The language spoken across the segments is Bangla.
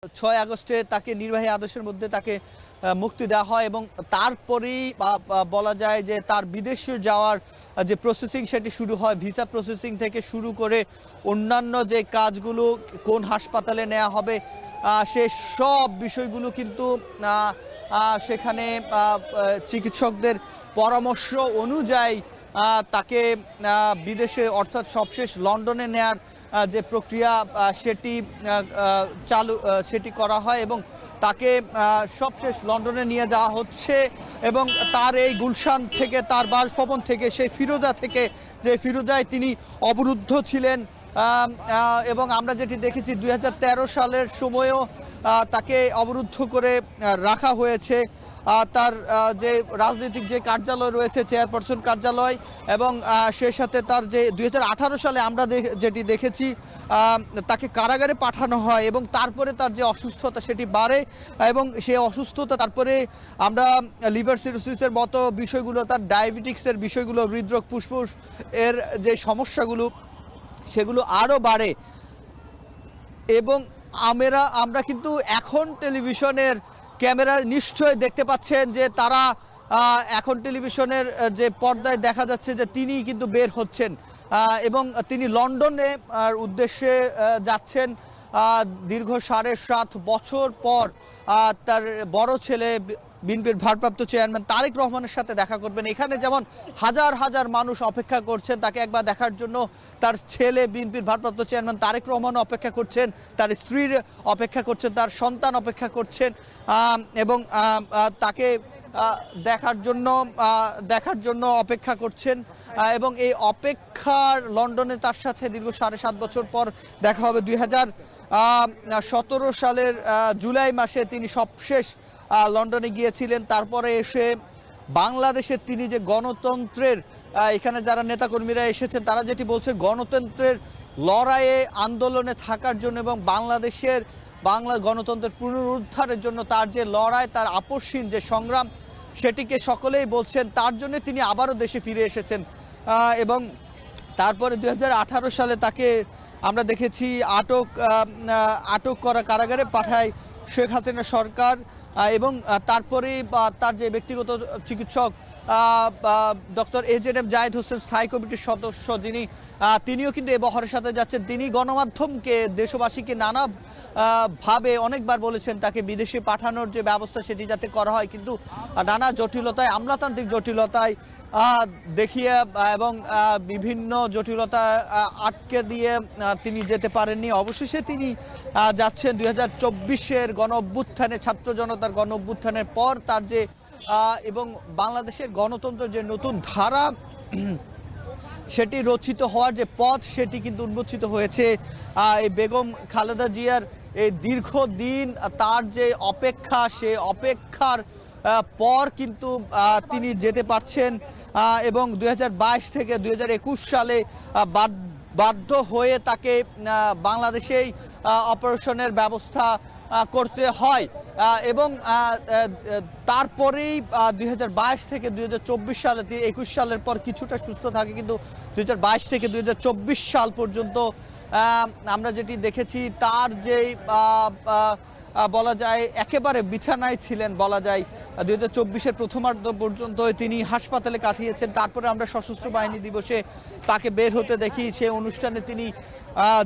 6 আগস্টে তাকে নির্বাহী আদেশের মধ্যে তাকে মুক্তি দেওয়া হয় এবং তারপরেই বলা যায় যে তার বিদেশে যাওয়ার যে প্রসেসিং সেটি শুরু হয়। ভিসা প্রসেসিং থেকে শুরু করে অন্যান্য যে কাজগুলো, কোন হাসপাতালে নেওয়া হবে, সে সব বিষয়গুলো কিন্তু সেখানে চিকিৎসকদের পরামর্শ অনুযায়ী তাকে বিদেশে অর্থাৎ সবশেষ লন্ডনে নেয়ার যে প্রক্রিয়া সেটি করা হয় এবং তাকে সবশেষ লন্ডনে নিয়ে যাওয়া হচ্ছে এবং তার এই গুলশান থেকে, তার বাসভবন থেকে, সেই ফিরোজা থেকে, যে ফিরোজায় তিনি অবরুদ্ধ ছিলেন এবং আমরা যেটি দেখেছি 2013 সালের সময়ও তাকে অবরুদ্ধ করে রাখা হয়েছে। তার যে রাজনৈতিক যে কার্যালয় রয়েছে, চেয়ারপারসন কার্যালয়, এবং সেই সাথে তার যে 2018 সালে আমরা যেটি দেখেছি তাকে কারাগারে পাঠানো হয় এবং তারপরে তার যে অসুস্থতা সেটি বাড়ে এবং সেই অসুস্থতা তারপরে আমরা লিভার সিরোসিসের মতো বিষয়গুলো, তার ডায়াবেটিক্সের বিষয়গুলো, হৃদরোগ, ফুসফুস এর যে সমস্যাগুলো সেগুলো আরও বাড়ে এবং আমরা কিন্তু এখন টেলিভিশনের ক্যামেরা নিশ্চয় দেখতে পাচ্ছেন যে তারা এখন টেলিভিশনের যে পর্দায় দেখা যাচ্ছে যে তিনি কিন্তু বের হচ্ছেন এবং তিনি লন্ডনে উদ্দেশ্যে যাচ্ছেন। দীর্ঘ 7.5 বছর পর তার বড় ছেলে বিএনপির ভারপ্রাপ্ত চেয়ারম্যান তারেক রহমানের সাথে দেখা করবেন। এখানে যেমন হাজার হাজার মানুষ অপেক্ষা করছেন তাকে একবার দেখার জন্য, তার ছেলে বিএনপির ভারপ্রাপ্ত চেয়ারম্যান তারেক রহমান অপেক্ষা করছেন, তার স্ত্রীর অপেক্ষা করছেন, তার সন্তান অপেক্ষা করছেন এবং তাকে দেখার জন্য অপেক্ষা করছেন এবং এই অপেক্ষার লন্ডনে তার সাথে দীর্ঘ 7.5 বছর পর দেখা হবে। 2017 সালের জুলাই মাসে তিনি সবশেষ লন্ডনে গিয়েছিলেন। তারপরে এসে বাংলাদেশের তিনি যে গণতন্ত্রের, এখানে যারা নেতাকর্মীরা এসেছেন তারা যেটি বলছেন, গণতন্ত্রের লড়াইয়ে আন্দোলনে থাকার জন্য এবং বাংলা গণতন্ত্রের পুনরুদ্ধারের জন্য তার যে লড়াই, তার আপসহীন যে সংগ্রাম, সেটিকে সকলেই বলছেন। তার জন্য তিনি আবারও দেশে ফিরে এসেছেন এবং তারপরে 2018 সালে তাকে আমরা দেখেছি আটক করা, কারাগারে পাঠায় শেখ হাসিনা সরকার এবং তারপরে তার যে ব্যক্তিগত চিকিৎসক ডক্টর AJM জায়েদ হোসেন, স্থায়ী কমিটির সদস্য তিনিও কিন্তু এই বহরের সাথে যাচ্ছেন। তিনি গণমাধ্যমকে, দেশবাসীকে নানা ভাবে অনেকবার বলেছেন তাকে বিদেশে পাঠানোর যে ব্যবস্থা সেটি যাতে করা হয়, কিন্তু নানা জটিলতায়, আমলাতান্ত্রিক জটিলতায় দেখিয়ে এবং বিভিন্ন জটিলতা আটকে দিয়ে তিনি যেতে পারেননি। অবশেষে তিনি যাচ্ছেন 2024-এর গণ অভ্যুত্থানে, ছাত্র জনতার গণ অভ্যুত্থানের পর তার যে এবং বাংলাদেশের গণতন্ত্রের যে নতুন ধারা সেটি রচিত হওয়ার যে পথ সেটি কিন্তু উন্মোচিত হয়েছে। এই বেগম খালেদা জিয়ার এই দীর্ঘদিন তার যে অপেক্ষা, সে অপেক্ষার পর কিন্তু তিনি যেতে পারছেন এবং 2022 থেকে 2021 সালে বাধ্য হয়ে তাকে বাংলাদেশেই অপারেশনের ব্যবস্থা করতে হয় এবং তারপরেই 2022 থেকে 2024 সালে, 21 সালের পর কিছুটা সুস্থ থাকে, কিন্তু 2022 থেকে 2024 সাল পর্যন্ত আমরা যেটি দেখেছি তার যেই বলা যায় একেবারে বিছানায় ছিলেন বলা যায়। 2024-এর প্রথমার্ধ পর্যন্ত তিনি হাসপাতালে কাটিয়েছেন। তারপরে আমরা সশস্ত্র বাহিনী দিবসে তাকে বের হতে দেখি, সে অনুষ্ঠানে তিনি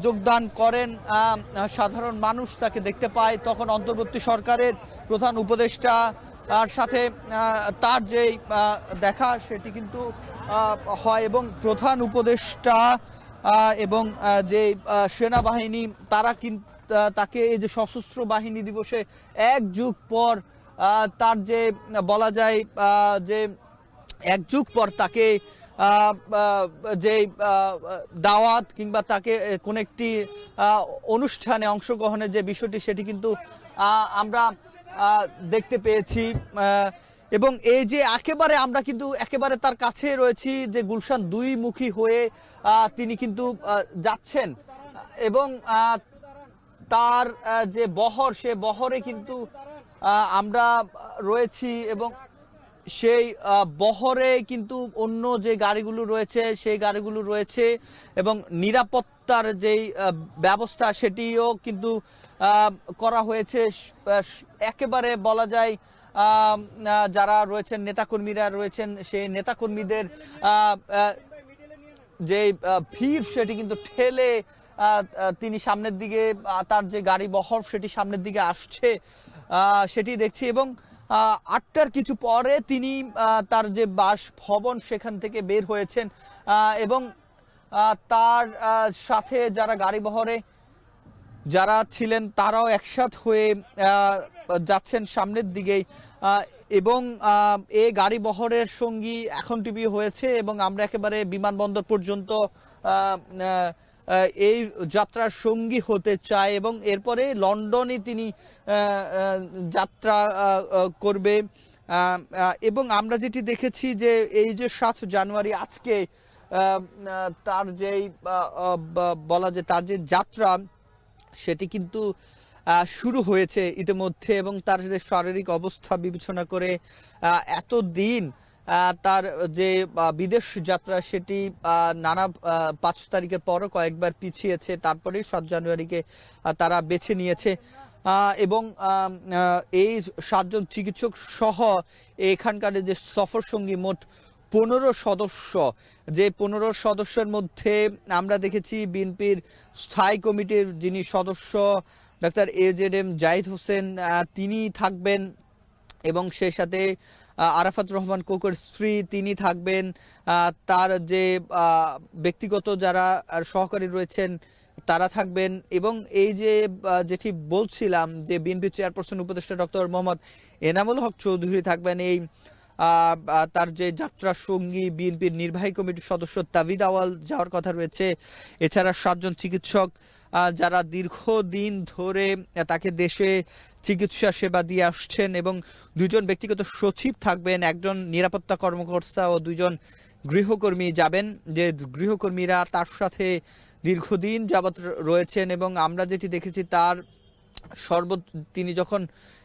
যোগদান করেন, সাধারণ মানুষ তাকে দেখতে পায়। তখন অন্তর্বর্তী সরকারের প্রধান উপদেষ্টা আর সাথে তার যেই দেখা সেটি কিন্তু হয় এবং প্রধান উপদেষ্টা এবং যে সেনাবাহিনী তারা কিন্তু তাকে এই যে সশস্ত্র বাহিনী দিবসে 1 যুগ পর তার যে বলা যায় যে 1 যুগ পর তাকে যে দাওয়াত কিংবা তাকে কোন একটি অনুষ্ঠানে অংশগ্রহণের যে বিষয়টি সেটি কিন্তু আমরা দেখতে পেয়েছি এবং এই যে আমরা কিন্তু একেবারে তার কাছে রয়েছি, যে গুলশান 2 মুখী হয়ে তিনি কিন্তু যাচ্ছেন এবং তার যে বহর, সে বহরে কিন্তু আমরা রয়েছি এবং সেই বহরে কিন্তু অন্য যে গাড়িগুলো রয়েছে সেই গাড়িগুলো রয়েছে এবং নিরাপত্তা নিরাপত্তার যেই ব্যবস্থা সেটিও কিন্তু করা হয়েছে। একেবারে বলা যায় যারা রয়েছেন নেতাকর্মীরা রয়েছেন সেই নেতাকর্মীদের যে ভিড় সেটি কিন্তু ঠেলে তিনি সামনের দিকে তার যে গাড়ি বহর সেটি সামনের দিকে আসছে সেটি দেখছি। এবং 8টার কিছু পরে তিনি তার যে বাসভবন সেখান থেকে বের হয়েছেন এবং তার সাথে যারা গাড়ি বহরে যারা ছিলেন তারাও একসাথ হয়ে যাচ্ছেন সামনের দিকেই। এবং এই গাড়ি বহরের সঙ্গী এখন টিভি হয়েছে এবং আমরা একেবারে বিমানবন্দর পর্যন্ত এই যাত্রার সঙ্গী হতে চায় এবং এরপরে লন্ডনে তিনি যাত্রা করবে। এবং আমরা যেটি দেখেছি যে এই যে 7 জানুয়ারি আজকে তার যেই বলা যায় তার যে যাত্রা সেটি কিন্তু শুরু হয়েছে ইতিমধ্যে এবং তার যে শারীরিক অবস্থা বিবেচনা করে এতদিন তার যে বিদেশ যাত্রা সেটি নানা 5 তারিখের পরও কয়েকবার পিছিয়েছে, তারপরে 7 জানুয়ারিকে তারা বেছে নিয়েছে। এবং এই 7 জন চিকিৎসক সহ এখানকার যে সফর সঙ্গী মোট 15 সদস্য, যে 15 সদস্যের মধ্যে আমরা দেখেছি বিএনপির স্থায়ী কমিটির যিনি সদস্য ডাক্তার AJM জাহিদ হোসেন তিনি থাকবেন এবং সেই সাথে আরাফাত রহমান কোকোর স্ত্রী তিনি থাকবেন, তার যে ব্যক্তিগত যারা সহকারী রয়েছেন তারা থাকবেন। এবং এই যে যেটি বলছিলাম যে বিএনপি চেয়ারপারসন উপদেষ্টা ডক্টর মোহাম্মদ এনামুল হক চৌধুরী থাকবেন। এই তার যে যাত্রা সঙ্গী বিএনপির নির্বাহী কমিটির সদস্য তাবিদ আওয়াল যাওয়ার কথা রয়েছে। এছাড়া 7 জন চিকিৎসক যারা দীর্ঘদিন ধরে তাকে দেশে চিকিৎসা সেবা দিয়ে আসছেন এবং 2 জন ব্যক্তিগত সচিব থাকবেন, 1 জন নিরাপত্তা কর্মকর্তা ও 2 জন গৃহকর্মী যাবেন, যে গৃহকর্মীরা তার সাথে দীর্ঘদিন যাবৎ রয়েছেন। এবং আমরা যেটি দেখেছি তার তিনি যখন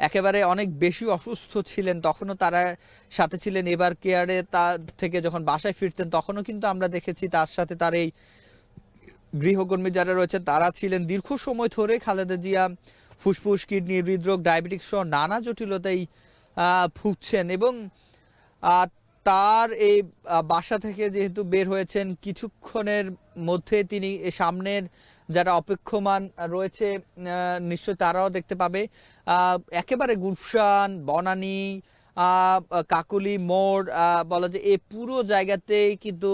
একেবারে অনেক বেশি অসুস্থ ছিলেন তখনও তারা সাথে ছিলেন। এবার কেয়ারে তার থেকে যখন বাসায় ফিরতেন তখনও কিন্তু আমরা দেখেছি তার সাথে তার এই গৃহকর্মী যারা রয়েছে তারা ছিলেন। দীর্ঘ সময় ধরে খালেদা জিয়া ফুসফুস, কিডনি, হৃদরোগ, ডায়াবেটিস সহ নানা জটিলতায় ভুগছেন এবং তার এই বাসা থেকে যেহেতু বের হয়েছেন কিছুক্ষণের মধ্যে তিনি সামনের যারা অপেক্ষমান রয়েছে নিশ্চয় তারাও দেখতে পাবে একেবারে গুলশান, বনানী, কাকুলি মোড় বলা যায় এই পুরো জায়গাতেই কিন্তু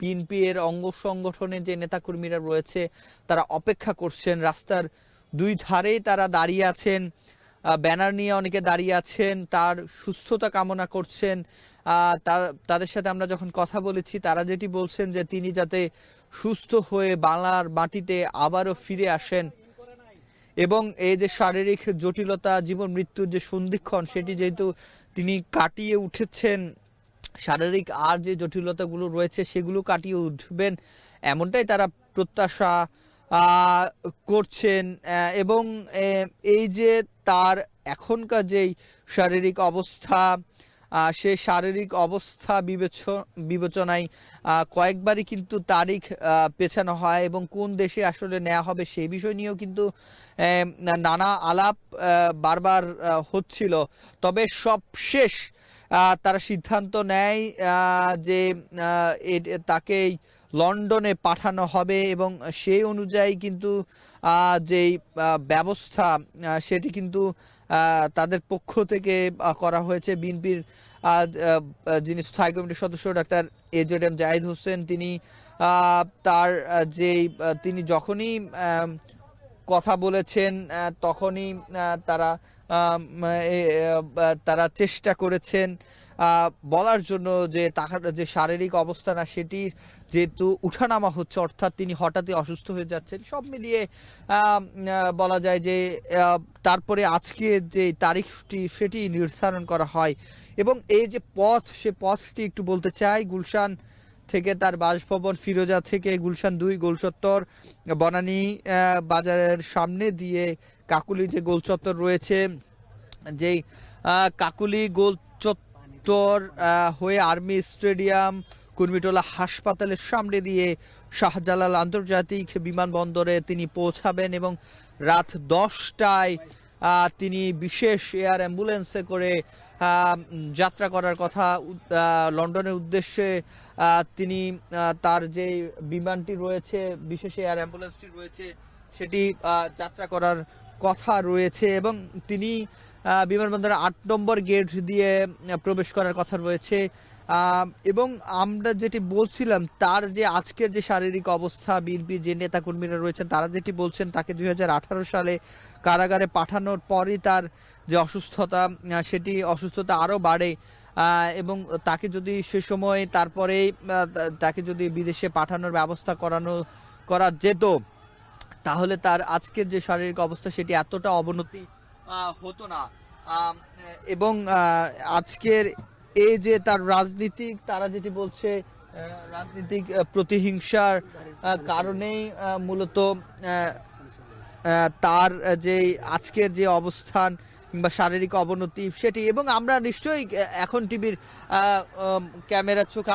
বিএনপি এর অঙ্গ সংগঠনের যে নেতাকর্মীরা রয়েছে তারা অপেক্ষা করছেন। রাস্তার 2 ধারেই তারা দাঁড়িয়ে আছেন, ব্যানার নিয়ে অনেকে দাঁড়িয়ে আছেন, তার সুস্থতা কামনা করছেন। তাদের সাথে আমরা যখন কথা বলেছি তারা যেটি বলছেন যে তিনি যাতে সুস্থ হয়ে বাংলার মাটিতে আবারও ফিরে আসেন এবং এই যে শারীরিক জটিলতা, জীবন মৃত্যুর যে সন্ধিক্ষণ সেটি যেহেতু তিনি কাটিয়ে উঠেছেন, শারীরিক আর যে জটিলতাগুলো রয়েছে সেগুলো কাটিয়ে উঠবেন এমনটাই তারা প্রত্যাশা করছেন। এবং এই যে তার এখনকার যেই শারীরিক অবস্থা সে শারীরিক অবস্থা বিবেচনায় কয়েকবারই কিন্তু তারিখ পেছানো হয় এবং কোন দেশে আসলে নেওয়া হবে সেই বিষয় নিয়েও কিন্তু নানা আলাপ বারবার হচ্ছিল। তবে সবশেষ তারা সিদ্ধান্ত নেয় যে তাকেই লন্ডনে পাঠানো হবে এবং সেই অনুযায়ী কিন্তু যেই ব্যবস্থা সেটি কিন্তু তাদের পক্ষ থেকে করা হয়েছে। বিএনপির যিনি স্থায়ী কমিটির সদস্য ডাক্তার AJM জাহিদ হোসেন তিনি তার যেই তিনি যখনই কথা বলেছেন তখনই তারা চেষ্টা করেছেন বলার জন্য যে তার যে শারীরিক অবস্থা না সেটির যেহেতু উঠানামা হচ্ছে, অর্থাৎ তিনি হঠাৎই অসুস্থ হয়ে যাচ্ছেন, সব মিলিয়ে বলা যায় যে তারপরে আজকে যে তারিখটি সেটি নির্ধারণ করা হয়। এবং এই যে পথ সে পথটি একটু বলতে চাই। গুলশান থেকে তার বাসভবন, ফিরোজা থেকে গুলশান 2 গোলচত্বর, বনানী বাজারের সামনে দিয়ে কাকুলি যে গোলচত্বর রয়েছে, যেই কাকুলি গোলচত্বর হয়ে আর্মি স্টেডিয়াম, কুর্মিটোলা হাসপাতালের সামনে দিয়ে শাহজালাল আন্তর্জাতিক বিমানবন্দরে তিনি পৌঁছাবেন এবং রাত 10টায় তিনি বিশেষ এয়ার অ্যাম্বুলেন্সে করে যাত্রা করার কথা লন্ডনের উদ্দেশ্যে। তিনি তার যে বিমানটি রয়েছে, বিশেষ এয়ার অ্যাম্বুলেন্সটি রয়েছে, সেটি যাত্রা করার কথা রয়েছে এবং তিনি বিমানবন্দরের 8 নম্বর গেট দিয়ে প্রবেশ করার কথা রয়েছে। এবং আমরা যেটি বলছিলাম, তার যে আজকের যে শারীরিক অবস্থা, বিএনপির যে নেতাকর্মীরা রয়েছেন তারা যেটি বলছেন, তাকে 2018 সালে কারাগারে পাঠানোর পরই তার যে অসুস্থতা, সেটি অসুস্থতা আরও বাড়ে এবং তাকে যদি সে সময় তারপরেই তাকে যদি বিদেশে পাঠানোর ব্যবস্থা করা যেত, তাহলে তার আজকের যে শারীরিক অবস্থা সেটি এতটা অবনতি হতো না। এবং আজকের এই যে তার রাজনীতিক, তারা যেটি বলছে, রাজনীতিক প্রতিহিংসার কারণেই মূলত তার যে আজকের যে অবস্থান কিংবা শারীরিক অবনতি সেটি। এবং আমরা নিশ্চয়ই এখন টিভির ক্যামেরা চোখ